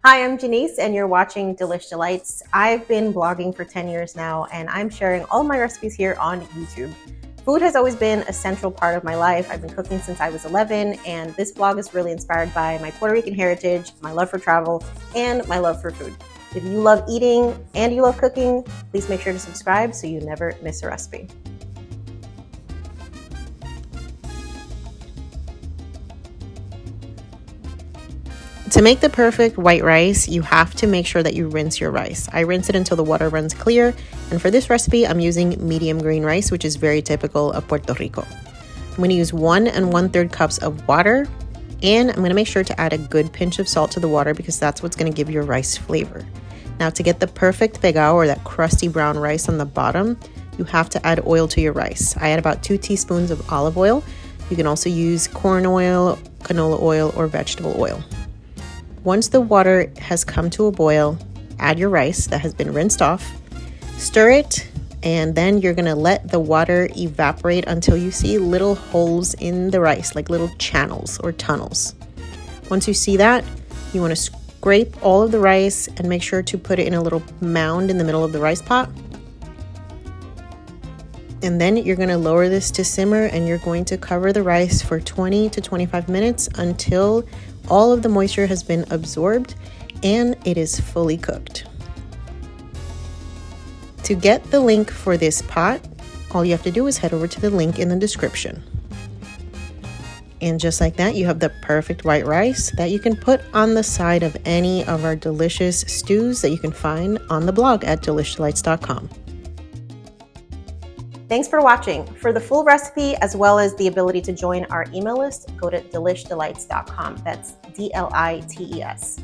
Hi, I'm Janice and you're watching Delish D'Lites. I've been blogging for 10 years now and I'm sharing all my recipes here on YouTube. Food has always been a central part of my life. I've been cooking since I was 11 and this blog is really inspired by my Puerto Rican heritage, my love for travel, and my love for food. If you love eating and you love cooking, please make sure to subscribe so you never miss a recipe. To make the perfect white rice, you have to make sure that you rinse your rice. I rinse it until the water runs clear, and for this recipe, I'm using medium green rice, which is very typical of Puerto Rico. I'm going to use 1 1/3 cups of water, and I'm going to make sure to add a good pinch of salt to the water because that's what's going to give your rice flavor. Now, to get the perfect pegao, or that crusty brown rice on the bottom, you have to add oil to your rice. I add about 2 teaspoons of olive oil. You can also use corn oil, canola oil, or vegetable oil. Once the water has come to a boil, add your rice that has been rinsed off, stir it, and then you're gonna let the water evaporate until you see little holes in the rice, like little channels or tunnels. Once you see that, you wanna scrape all of the rice and make sure to put it in a little mound in the middle of the rice pot. And then you're gonna lower this to simmer and you're going to cover the rice for 20 to 25 minutes until all of the moisture has been absorbed and it is fully cooked. To get the link for this pot, all you have to do is head over to the link in the description. And just like that, you have the perfect white rice that you can put on the side of any of our delicious stews that you can find on the blog at delishdelites.com. Thanks for watching. For the full recipe, as well as the ability to join our email list, go to delishdelites.com. That's DLITES.